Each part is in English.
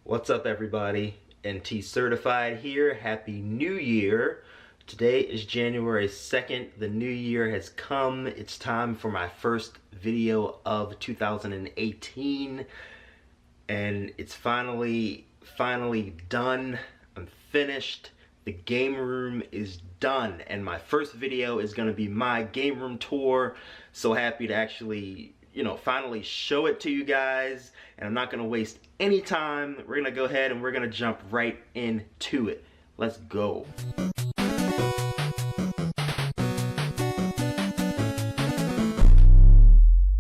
What's up, everybody? Ntcertified here. Happy New Year. Today is January 2nd. The new year has come. It's time for my first video of 2018. And it's finally done. I'm finished. The game room is done. And my first video is going to be my game room tour. So happy to actually, finally show it to you guys. And I'm not going to waste any time. We're going to go ahead and we're going to jump right into it. Let's go.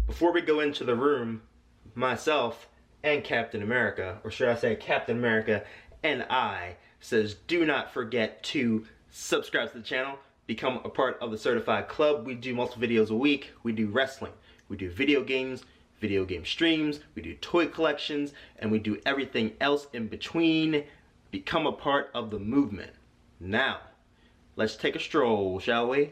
Before we go into the room, myself and Captain America, or should I say Captain America and I, says do not forget to subscribe to the channel, become a part of the Certified Club. We do multiple videos a week. We do wrestling, we do video game streams, we do toy collections, and we do everything else in between. Become a part of the movement. Now, let's take a stroll, shall we?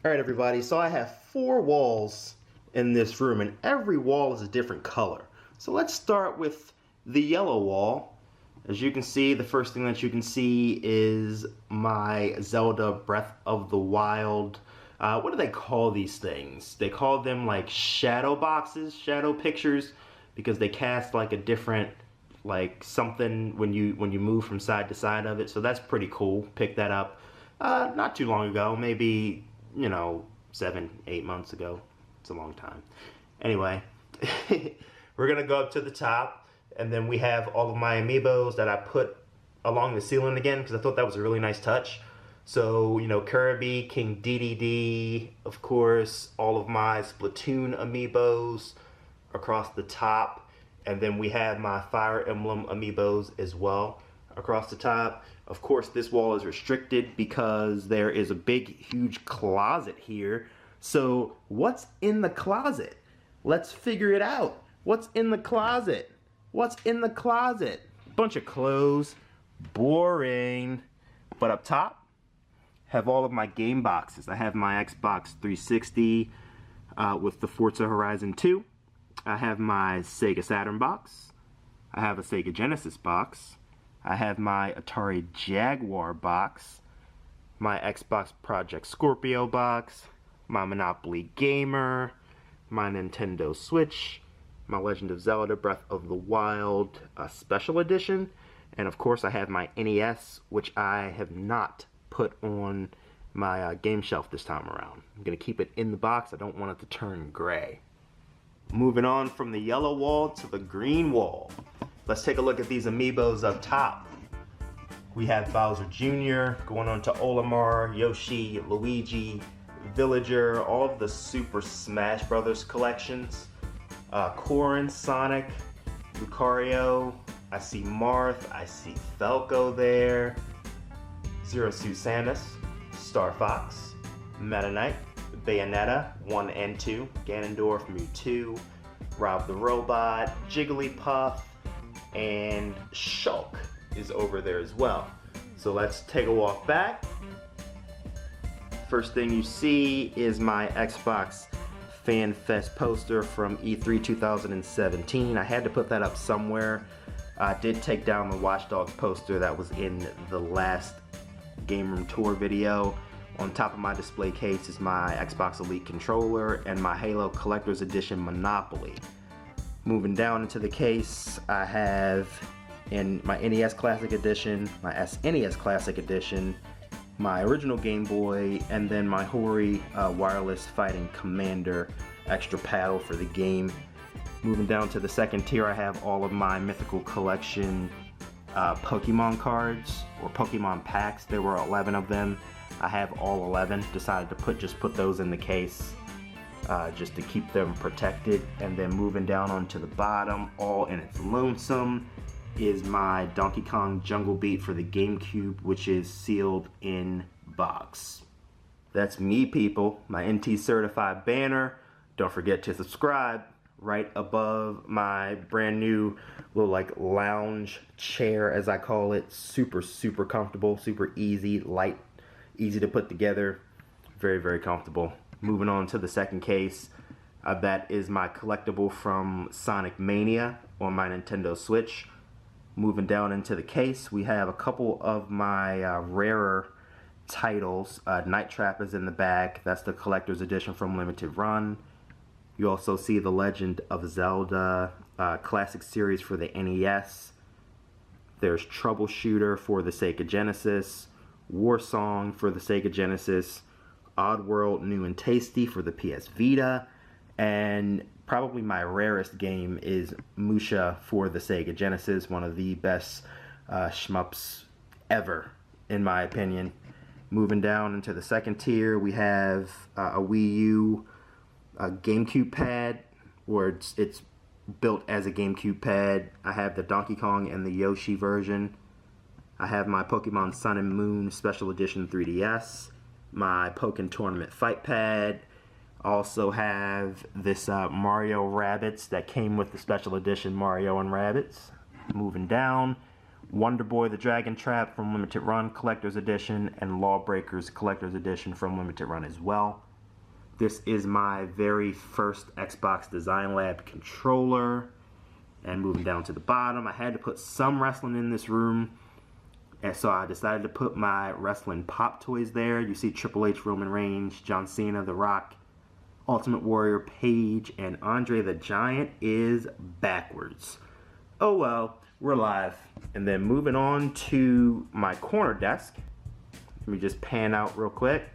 Alright everybody, so I have 4 walls in this room and every wall is a different color. So let's start with the yellow wall. As you can see, the first thing that you can see is my Zelda Breath of the Wild. What do they call these things? They call them like shadow boxes, shadow pictures, because they cast like a different, like something when you move from side to side of it. So that's pretty cool. Picked that up not too long ago, maybe 7-8 months ago. It's a long time. Anyway, we're gonna go up to the top, and then we have all of my Amiibos that I put along the ceiling again because I thought that was a really nice touch. So, Kirby, King Dedede, of course, all of my Splatoon Amiibos across the top, and then we have my Fire Emblem Amiibos as well across the top. Of course, this wall is restricted because there is a big, huge closet here. So, what's in the closet? Let's figure it out. What's in the closet? What's in the closet? Bunch of clothes. Boring. But up top, have all of my game boxes. I have my Xbox 360 with the Forza Horizon 2. I have my Sega Saturn box. I have a Sega Genesis box. I have my Atari Jaguar box, my Xbox Project Scorpio box, my Monopoly Gamer, my Nintendo Switch, my Legend of Zelda Breath of the Wild Special Edition, and of course I have my NES, which I have not put on my game shelf this time around. I'm going to keep it in the box. I don't want it to turn gray. Moving on from the yellow wall to the green wall. Let's take a look at these Amiibos up top. We have Bowser Jr., going on to Olimar, Yoshi, Luigi, Villager, all of the Super Smash Bros. Collections. Corrin, Sonic, Lucario, I see Marth, I see Falco there, Zero Suit Samus, Star Fox, Meta Knight, Bayonetta 1 and 2, Ganondorf, Mewtwo, Rob the Robot, Jigglypuff, and Shulk is over there as well. So let's take a walk back. First thing you see is my Xbox Fan Fest poster from E3 2017. I had to put that up somewhere. I did take down the Watch Dogs poster that was in the last Game Room Tour video. On top of my display case is my Xbox Elite controller and my Halo Collector's Edition Monopoly. Moving down into the case, I have in my NES Classic Edition, my SNES Classic Edition, my original Game Boy, and then my Hori Wireless Fighting Commander extra paddle for the game. Moving down to the second tier, I have all of my Mythical Collection Pokemon cards, or Pokemon packs. There were 11 of them. I have all 11. Decided to just put those in the case just to keep them protected. And then moving down onto the bottom, all in its lonesome, is my Donkey Kong Jungle Beat for the GameCube, which is sealed in box. That's me, people. My Ntcertified banner. Don't forget to subscribe, right above my brand new little like lounge chair, as I call it. Super comfortable, super easy, light, easy to put together, very comfortable. Moving on to the second case, that is my collectible from Sonic Mania on my Nintendo Switch. Moving down into the case, we have a couple of my rarer titles. Night Trap is in the back. That's the collector's edition from Limited Run. You also see the Legend of Zelda classic series for the NES. There's Troubleshooter for the Sega Genesis, War Song for the Sega Genesis, Oddworld New and Tasty for the PS Vita, and probably my rarest game is Musha for the Sega Genesis, one of the best shmups ever, in my opinion. Moving down into the second tier, we have a Wii U GameCube pad, where it's built as a GameCube pad. I have the Donkey Kong and the Yoshi version. I have my Pokemon Sun and Moon Special Edition 3DS, my Pokken Tournament Fight Pad. Also have this Mario Rabbids that came with the Special Edition Mario and Rabbids. Moving down, Wonder Boy the Dragon Trap from Limited Run Collector's Edition, and Lawbreakers Collector's Edition from Limited Run as well. This is my very first Xbox Design Lab controller. And moving down to the bottom, I had to put some wrestling in this room, and so I decided to put my wrestling pop toys there. You see Triple H, Roman Reigns, John Cena, The Rock, Ultimate Warrior, Paige, and Andre the Giant is backwards. Oh well, we're live. And then moving on to my corner desk. Let me just pan out real quick.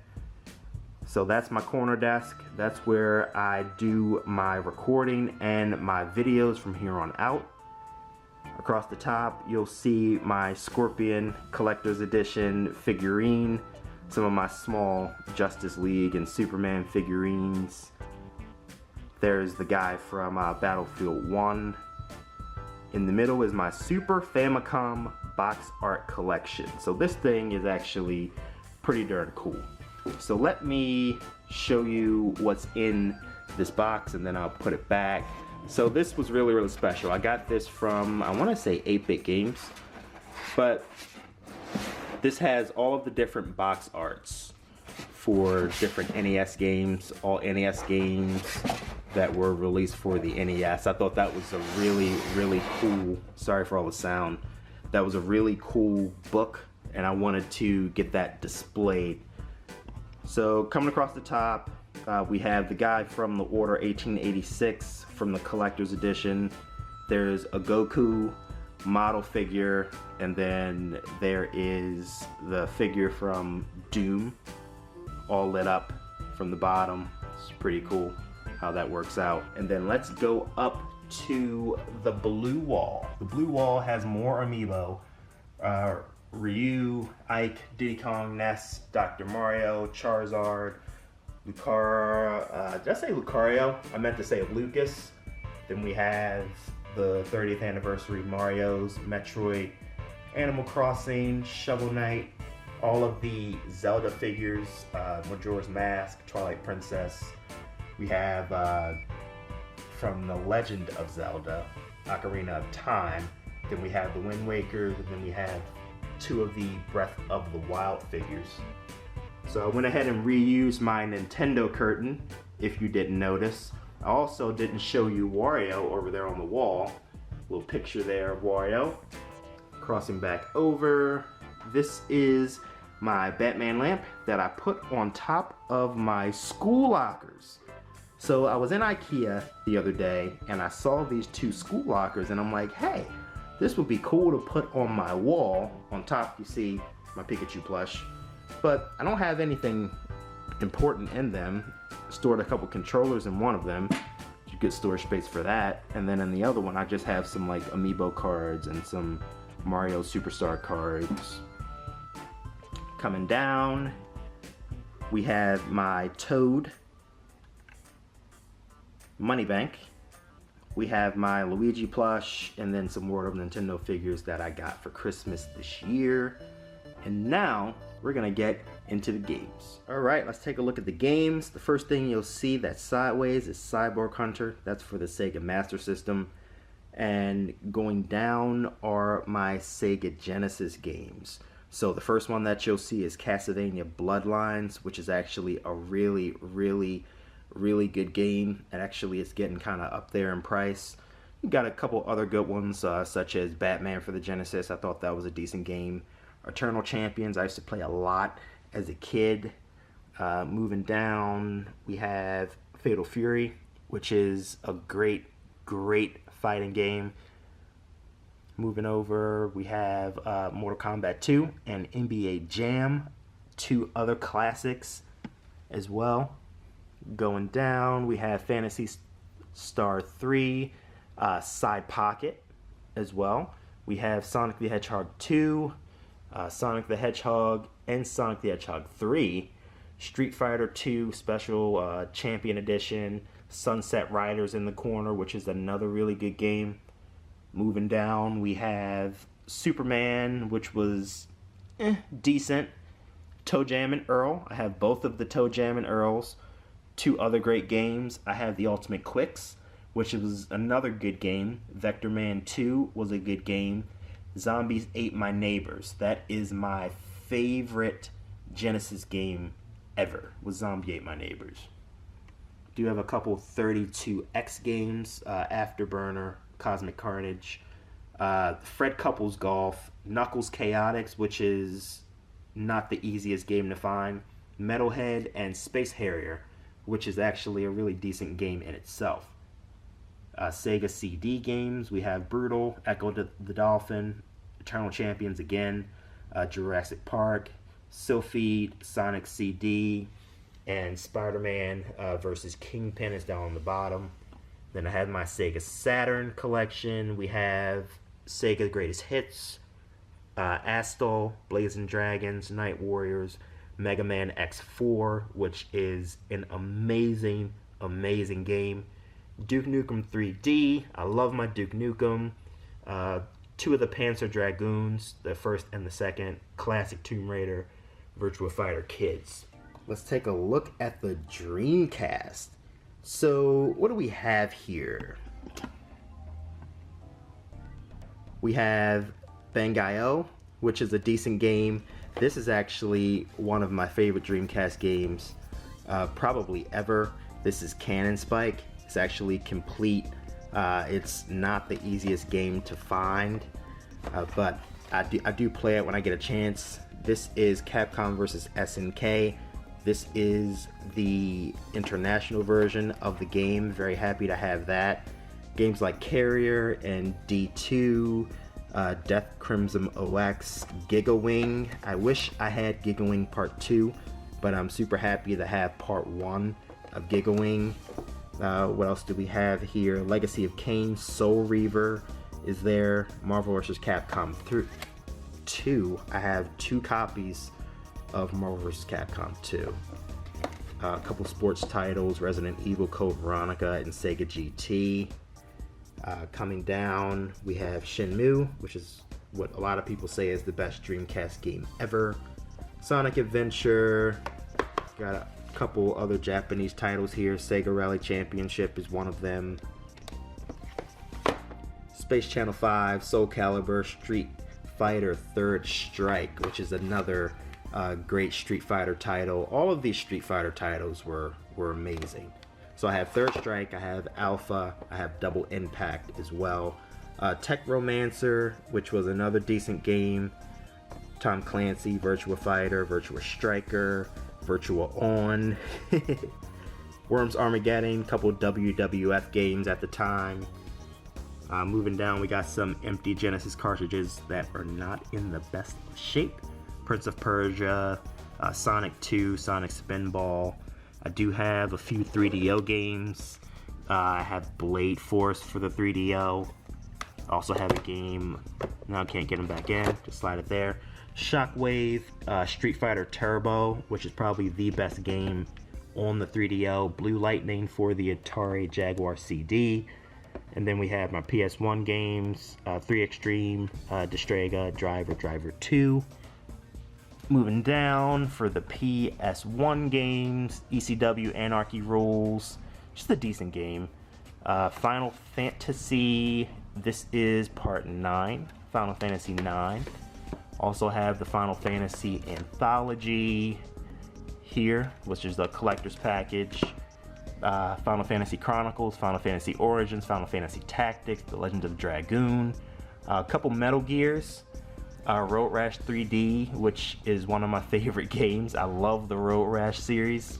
So that's my corner desk. That's where I do my recording and my videos from here on out. Across the top, you'll see my Scorpion Collector's Edition figurine, some of my small Justice League and Superman figurines. There's the guy from Battlefield 1. In the middle is my Super Famicom box art collection. So this thing is actually pretty darn cool. So let me show you what's in this box and then I'll put it back. So this was really special. I got this from, I want to say 8-Bit Games, but this has all of the different box arts for different NES games, all NES games that were released for the NES. I thought that was a really cool, sorry for all the sound, that was a really cool book, and I wanted to get that displayed. So coming across the top, we have the guy from the Order 1886 from the Collector's Edition. There's a Goku model figure, and then there is the figure from Doom, all lit up from the bottom. It's pretty cool how that works out. And then let's go up to the blue wall. The blue wall has more Amiibo. Ryu, Ike, Diddy Kong, Ness, Dr. Mario, Charizard, Lucario, did I say Lucario? I meant to say Lucas. Then we have the 30th anniversary Mario's, Metroid, Animal Crossing, Shovel Knight, all of the Zelda figures, Majora's Mask, Twilight Princess. We have from the Legend of Zelda, Ocarina of Time. Then we have the Wind Waker, and then we have two of the Breath of the Wild figures. So I went ahead and reused my Nintendo curtain, if you didn't notice. I also didn't show you Wario over there on the wall. Little picture there of Wario. Crossing back over, this is my Batman lamp that I put on top of my school lockers. So I was in IKEA the other day and I saw these two school lockers and I'm like, hey, this would be cool to put on my wall. On top you see my Pikachu plush, but I don't have anything important in them. Stored a couple controllers in one of them. Good storage space for that. And then in the other one I just have some like Amiibo cards and some Mario Superstar cards. Coming down, we have my Toad money bank. We have my Luigi plush and then some World of Nintendo figures that I got for Christmas this year. And now we're gonna get into the games. Alright, let's take a look at the games. The first thing you'll see that's sideways is Cyborg Hunter. That's for the Sega Master System. And going down are my Sega Genesis games. So the first one that you'll see is Castlevania Bloodlines, which is actually a really good game. And actually it's getting kind of up there in price. You got a couple other good ones, such as Batman for the Genesis. I thought that was a decent game. Eternal Champions, I used to play a lot as a kid. Moving down, we have Fatal Fury, which is a great fighting game. Moving over, we have Mortal Kombat 2 and NBA Jam, two other classics as well. Going down, we have Phantasy Star 3, Side Pocket as well. We have Sonic the Hedgehog 2, Sonic the Hedgehog and Sonic the Hedgehog 3, Street Fighter 2 Special Champion Edition, Sunset Riders in the corner, which is another really good game. Moving down, we have Superman, which was decent. Toe Jam and Earl. I have both of the Toe Jam and Earls. Two other great games. I have the Ultimate Quicks, which was another good game. Vector Man 2 was a good game. Zombies Ate My Neighbors. That is my favorite Genesis game ever, was Zombie Ate My Neighbors. Do have a couple 32X games, Afterburner, Cosmic Carnage, Fred Couples Golf, Knuckles Chaotix, which is not the easiest game to find, Metalhead, and Space Harrier, which is actually a really decent game in itself. Sega Cd games, we have Brutal, Echo the Dolphin, Eternal Champions again, Jurassic Park, Sylphid, Sonic CD, and Spider-Man versus Kingpin is down on the bottom. Then I have my Sega Saturn collection. We have Sega Greatest Hits, Astal, Blazing Dragons, Night Warriors, Mega Man X4, which is an amazing game. Duke Nukem 3D. I love my Duke Nukem. Two of the Panzer Dragoons, the first and the second. Classic Tomb Raider, Virtua Fighter Kids. Let's take a look at the Dreamcast. So, what do we have here? We have Bangai-O, which is a decent game. This is actually one of my favorite Dreamcast games, probably ever. This is Cannon Spike. It's actually complete. It's not the easiest game to find, but I do play it when I get a chance. This is Capcom versus SNK. This is the international version of the game. Very happy to have that. Games like Carrier and D2, Death Crimson OX, Gigawing. I wish I had Gigawing Part 2, but I'm super happy to have Part 1 of Gigawing. What else do we have here? Legacy of Kain, Soul Reaver is there. Marvel vs. Capcom 2. I have 2 copies of Marvel vs. Capcom 2. A couple sports titles, Resident Evil Code Veronica and Sega GT. Coming down, we have Shenmue, which is what a lot of people say is the best Dreamcast game ever. Sonic Adventure. Got a couple other Japanese titles here. Sega Rally Championship is one of them. Space Channel 5, Soul Calibur, Street Fighter Third Strike, which is another great Street Fighter title. All of these Street Fighter titles were amazing. So I have Third Strike, I have Alpha, I have Double Impact as well. Tech Romancer, which was another decent game. Tom Clancy, Virtua Fighter, Virtua Striker, Virtua On. Worms Armageddon, couple WWF games at the time. Moving down, we got some empty Genesis cartridges that are not in the best shape. Prince of Persia, Sonic 2, Sonic Spinball. I do have a few 3DO games. I have Blade Force for the 3DO. Also have a game, now I can't get them back in, just slide it there. Shockwave, Street Fighter Turbo, which is probably the best game on the 3DO. Blue Lightning for the Atari Jaguar CD. And then we have my PS1 games, 3 Extreme, Destrega, Driver 2. Moving down for the Ps1 games, ECW Anarchy Rules, just a decent game. Final Fantasy, this is part 9, Final Fantasy 9. Also have the Final Fantasy Anthology here, which is the collector's package. Final Fantasy Chronicles, Final Fantasy Origins, Final Fantasy Tactics, The Legend of the Dragoon. A couple Metal Gears. Road Rash 3D, which is one of my favorite games. I love the Road Rash series.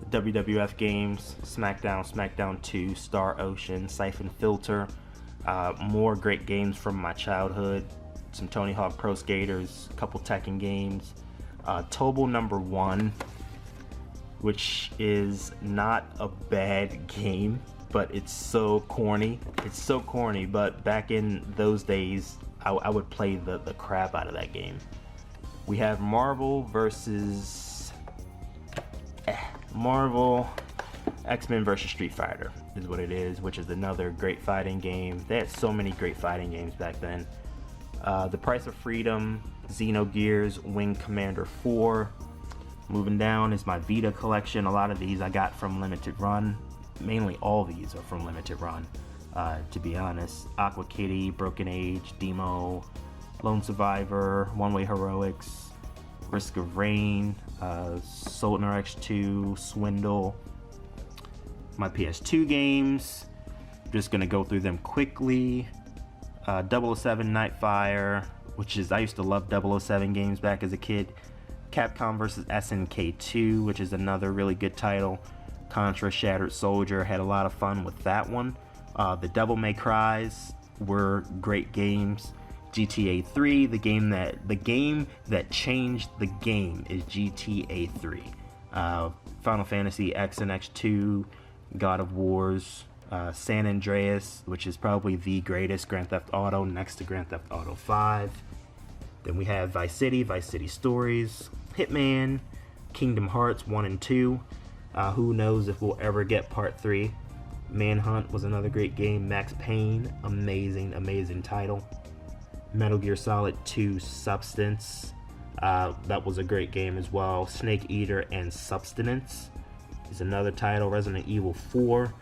The WWF games, SmackDown, SmackDown 2, Star Ocean, Siphon Filter. More great games from my childhood. Some Tony Hawk Pro Skaters, a couple Tekken games. Tobo number 1, which is not a bad game, but it's so corny. It's so corny, but back in those days, I would play the crap out of that game. We have Marvel versus Marvel, X-Men versus Street Fighter is what it is, which is another great fighting game. They had so many great fighting games back then. The Price of Freedom, Xenogears, Wing Commander 4. Moving down is my Vita collection. A lot of these I got from Limited Run. Mainly all these are from Limited Run. To be honest, Aqua Kitty, Broken Age, Demo, Lone Survivor, One Way Heroics, Risk of Rain, Sultan RX2, Swindle. My PS2 games, just gonna go through them quickly. 007 Nightfire, which is, I used to love 007 games back as a kid. Capcom vs SNK 2, which is another really good title. Contra Shattered Soldier, had a lot of fun with that one. The Devil May Cries were great games. GTA 3, the game that changed the game is GTA 3. Final Fantasy X and X2, God of Wars, San Andreas, which is probably the greatest Grand Theft Auto next to Grand Theft Auto 5. Then we have Vice City Stories, Hitman, Kingdom Hearts 1 and 2. Who knows if we'll ever get part 3. Manhunt was another great game. Max Payne, amazing title. Metal Gear Solid 2 Substance, that was a great game as well. Snake Eater and Substance is another title. Resident Evil 4,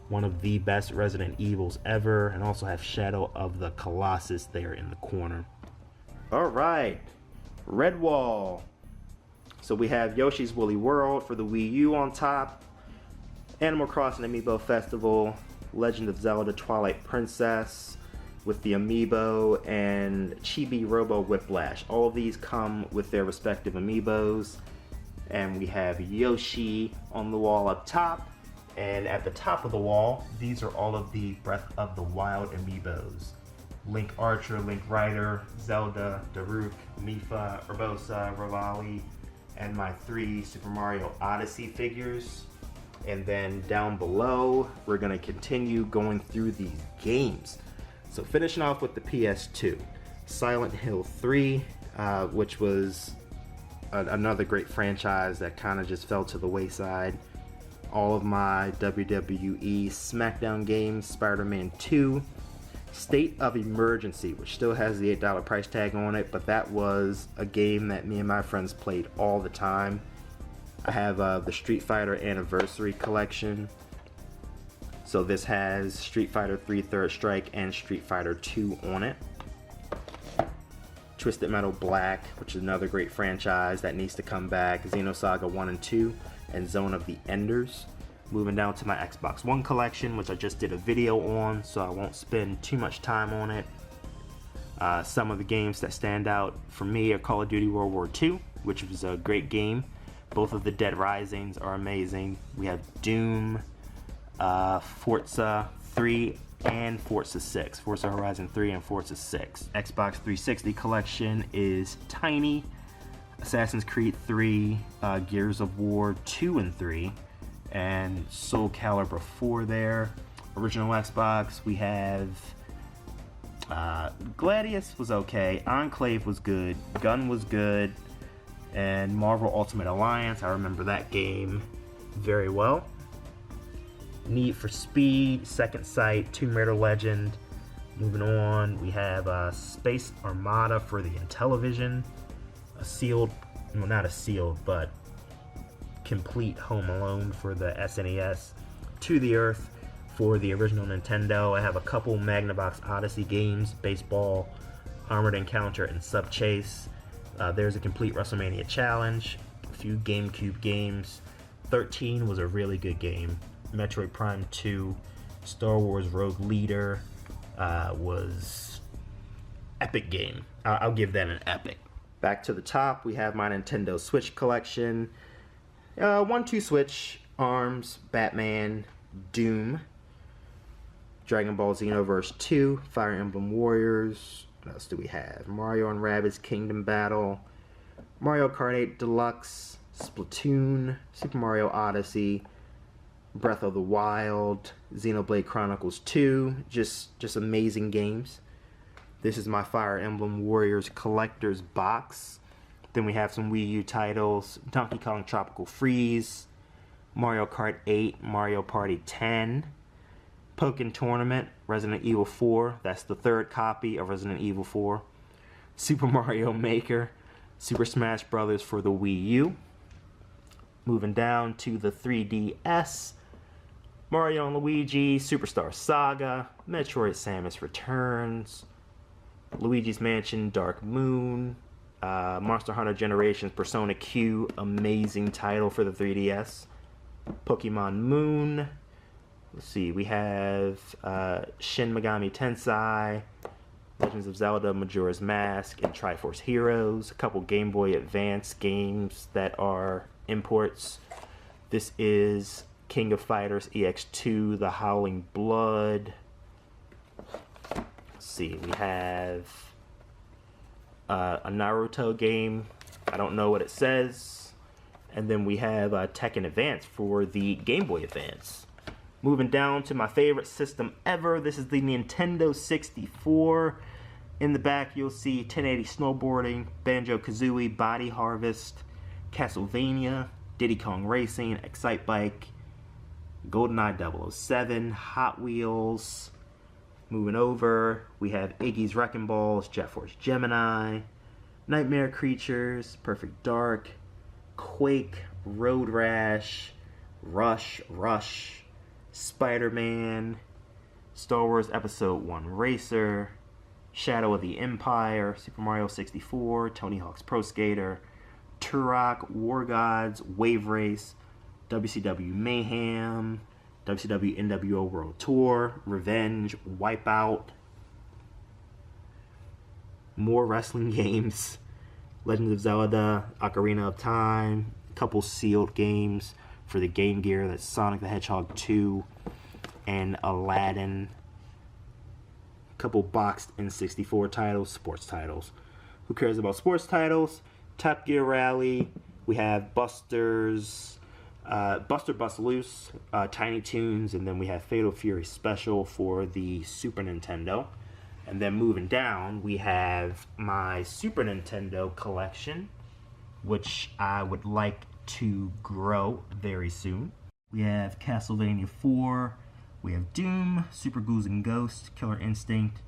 one of the best Resident Evils ever. And also have Shadow of the Colossus there in the corner. Alright, Red Wall. So we have Yoshi's Woolly World for the Wii U on top. Animal Crossing Amiibo Festival, Legend of Zelda Twilight Princess with the Amiibo, and Chibi Robo Whiplash. All of these come with their respective Amiibos. And we have Yoshi on the wall up top. And at the top of the wall, these are all of the Breath of the Wild Amiibos. Link Archer, Link Rider, Zelda, Daruk, Mipha, Urbosa, Revali, and my 3 Super Mario Odyssey figures. And then down below, we're going to continue going through these games. So finishing off with the PS2, Silent Hill 3, which was another great franchise that kind of just fell to the wayside. All of my WWE SmackDown games, Spider-Man 2, State of Emergency, which still has the $8 price tag on it, but that was a game that me and my friends played all the time. I have the Street Fighter Anniversary Collection. So this has Street Fighter 3 Third Strike and Street Fighter 2 on it. Twisted Metal Black, which is another great franchise that needs to come back. Xenosaga 1 and 2, and Zone of the Enders. Moving down to my Xbox One collection, which I just did a video on, so I won't spend too much time on it. Some of the games that stand out for me are Call of Duty World War II, which was a great game. Both of the Dead Risings are amazing. We have Doom, Forza 3, and Forza 6. Forza Horizon 3 and Forza 6. Xbox 360 collection is Tiny, Assassin's Creed 3, Gears of War 2 and 3, and Soul Calibur 4 there. Original Xbox, we have Gladius was okay, Enclave was good, Gun was good, and Marvel Ultimate Alliance, I remember that game very well. Need for Speed, Second Sight, Tomb Raider Legend, Moving on, we have Space Armada for the Intellivision, a sealed, well, not a sealed, but complete Home Alone for the SNES, To the Earth for the original Nintendo. I have a couple Magnavox Odyssey games, Baseball, Armored Encounter, and Sub Chase. There's a complete WrestleMania Challenge, a few GameCube games. 13 was a really good game. Metroid Prime 2, Star Wars Rogue Leader was epic game. I'll give that an epic. Back to the top, we have my Nintendo Switch collection. 1-2 Switch, ARMS, Batman, Doom, Dragon Ball Xenoverse 2, Fire Emblem Warriors. What else do we have? Mario and Rabbids Kingdom Battle, Mario Kart 8 Deluxe, Splatoon, Super Mario Odyssey, Breath of the Wild, Xenoblade Chronicles 2, just amazing games. This is my Fire Emblem Warriors Collector's Box. Then we have some Wii U titles, Donkey Kong Tropical Freeze, Mario Kart 8, Mario Party 10, Pokken Tournament, Resident Evil 4, that's the third copy of Resident Evil 4, Super Mario Maker, Super Smash Bros. For the Wii U. Moving down to the 3DS, Mario and Luigi, Superstar Saga, Metroid Samus Returns, Luigi's Mansion Dark Moon, Monster Hunter Generations Persona Q, amazing title for the 3DS, Pokemon Moon. Let's see, we have Shin Megami Tensei, Legends of Zelda Majora's Mask, and Triforce Heroes. A couple Game Boy Advance games that are imports. This is King of Fighters EX2, The Howling Blood. Let's see, we have a Naruto game. I don't know what it says. And then we have Tekken Advance for the Game Boy Advance. Moving down to my favorite system ever. This is the Nintendo 64. In the back, you'll see 1080 Snowboarding, Banjo-Kazooie, Body Harvest, Castlevania, Diddy Kong Racing, Excite Bike, GoldenEye 007, Hot Wheels. Moving over, we have Iggy's Wrecking Balls, Jet Force Gemini, Nightmare Creatures, Perfect Dark, Quake, Road Rash, Rush, Spider-Man, Star Wars Episode 1 Racer, Shadow of the Empire, Super Mario 64, Tony Hawk's Pro Skater, Turok, War Gods, Wave Race, WCW Mayhem, WCW NWO World Tour, Revenge, Wipeout, more wrestling games, Legends of Zelda, Ocarina of Time, a couple sealed games for the Game Gear, that's Sonic the Hedgehog 2 and Aladdin, a couple boxed N64 titles, sports titles. Who cares about sports titles? Top Gear Rally, we have Buster Bust Loose, Tiny Toons, and then we have Fatal Fury Special for the Super Nintendo. And then moving down, we have my Super Nintendo collection, which I would like to grow very soon. We have Castlevania 4, we have Doom, Super Ghouls and Ghosts, Killer Instinct,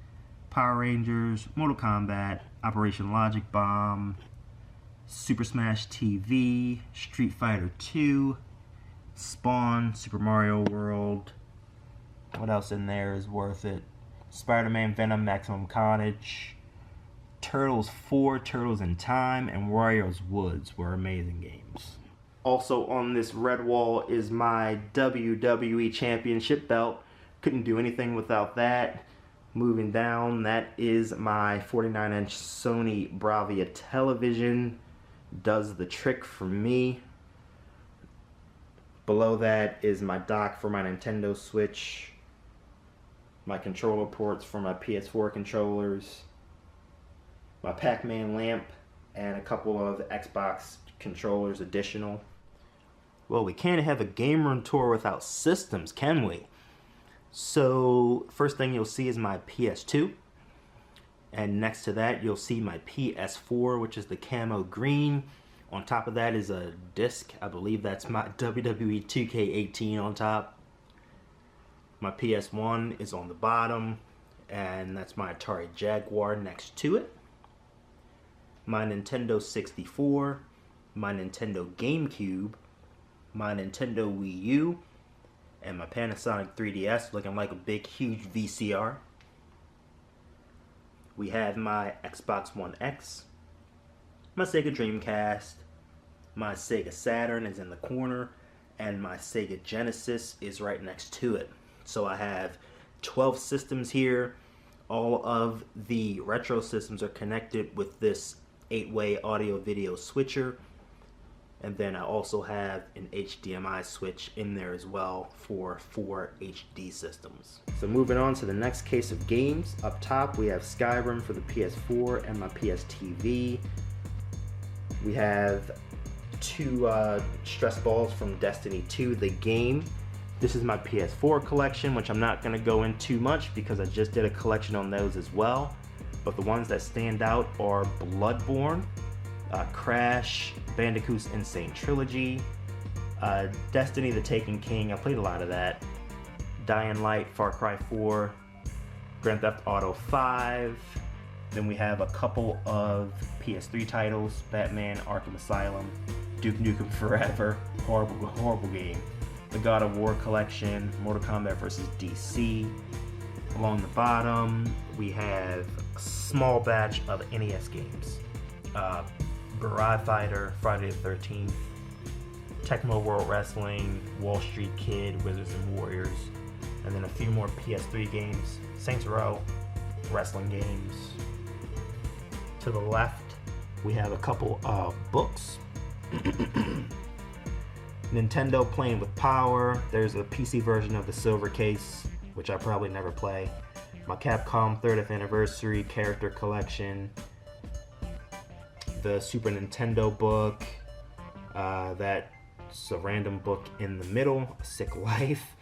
Power Rangers, Mortal Kombat, Operation Logic Bomb, Super Smash TV, Street Fighter 2, Spawn, Super Mario World. What else in there is worth it? Spider-Man, Venom, Maximum Carnage, Turtles 4, Turtles in Time, and Wario's Woods were amazing games. Also on this red wall is my WWE Championship belt. Couldn't do anything without that. Moving down, that is my 49-inch Sony Bravia television. Does the trick for me. Below that is my dock for my Nintendo Switch, my controller ports for my PS4 controllers, my Pac-Man lamp, and a couple of Xbox controllers additional. Well, we can't have a Gameroom tour without systems, can we? So, first thing you'll see is my PS2. And next to that, you'll see my PS4, which is the camo green. On top of that is a disc. I believe that's my WWE 2K18 on top. My PS1 is on the bottom. and that's my Atari Jaguar next to it. My Nintendo 64, my Nintendo GameCube, my Nintendo Wii U, and my Panasonic 3DS looking like a big huge VCR. We have my Xbox One X, my Sega Dreamcast, my Sega Saturn is in the corner, and my Sega Genesis is right next to it. So I have 12 systems here. All of the retro systems are connected with this 8-way audio video switcher. And then I also have an HDMI switch in there as well for 4 HD systems. So moving on to the next case of games. Up top we have Skyrim for the PS4 and my PS TV. We have 2 stress balls from Destiny 2, the game. This is my PS4 collection, which I'm not going to go into too much because I just did a collection on those as well. But the ones that stand out are Bloodborne, Crash, Bandicoot's Insane Trilogy, Destiny the Taken King, I played a lot of that, Dying Light, Far Cry 4, Grand Theft Auto 5, then we have a couple of PS3 titles, Batman Arkham Asylum, Duke Nukem Forever, horrible game, the God of War collection, Mortal Kombat vs. DC. Along the bottom we have a small batch of NES games, Barrage Fighter, Friday the 13th, Tecmo World Wrestling, Wall Street Kid, Wizards and Warriors, and then a few more PS3 games, Saints Row, wrestling games. To the left, we have a couple of books. Nintendo Playing with Power, there's a PC version of the Silver Case, which I probably never play. My Capcom 30th Anniversary Character Collection, the Super Nintendo book, that's a random book in the middle, Sick Life,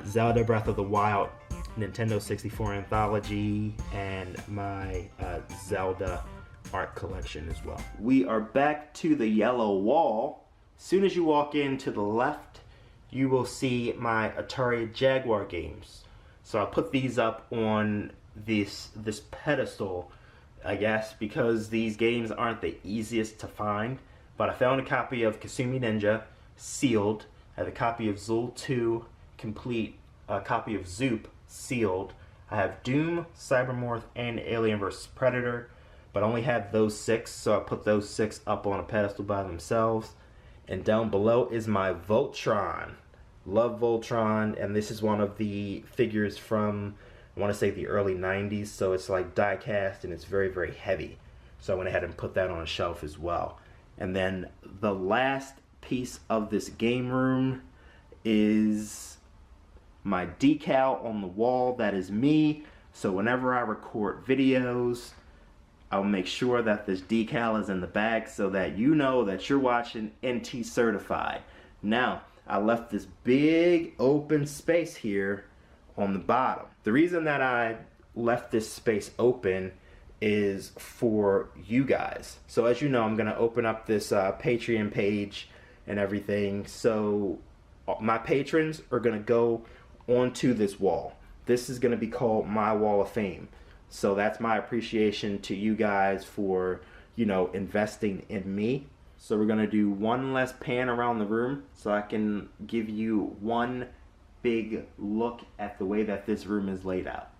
Zelda Breath of the Wild, Nintendo 64 Anthology, and my Zelda art collection as well. We are back to the yellow wall. As soon as you walk in to the left, you will see my Atari Jaguar games. So I put these up on this pedestal, I guess, because these games aren't the easiest to find. But I found a copy of Kasumi Ninja, sealed. I have a copy of Zool 2, complete. A copy of Zoop, sealed. I have Doom, Cybermorph, and Alien vs. Predator, but I only have those 6, so I put those 6 up on a pedestal by themselves. And down below is my Voltron. Love Voltron, and this is one of the figures from, I want to say, the early 90s, so it's like die cast and it's very, very heavy. So I went ahead and put that on a shelf as well. And then the last piece of this game room is my decal on the wall. That is me. So whenever I record videos, I'll make sure that this decal is in the back so that you know that you're watching Ntcertified. Now, I left this big open space here on the bottom. The reason that I left this space open is for you guys. So as you know, I'm going to open up this Patreon page and everything. So my patrons are going to go onto this wall. This is going to be called my Wall of Fame. So that's my appreciation to you guys for, you know, investing in me. So we're going to do one last pan around the room so I can give you one big look at the way that this room is laid out.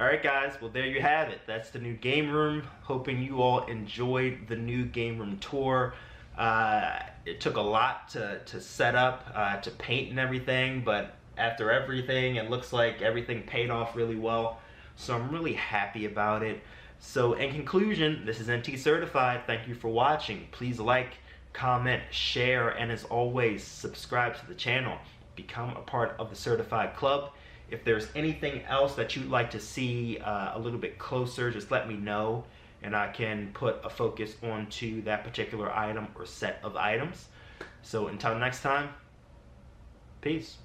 Alright guys, well there you have it. That's the new game room. Hoping you all enjoyed the new game room tour. It took a lot to set up, to paint and everything, but after everything, it looks like everything paid off really well. So I'm really happy about it. So in conclusion, this is Ntcertified. Thank you for watching. Please like, comment, share, and as always, subscribe to the channel. Become a part of the Certified Club. If there's anything else that you'd like to see a little bit closer, just let me know, and I can put a focus onto that particular item or set of items. So until next time, peace.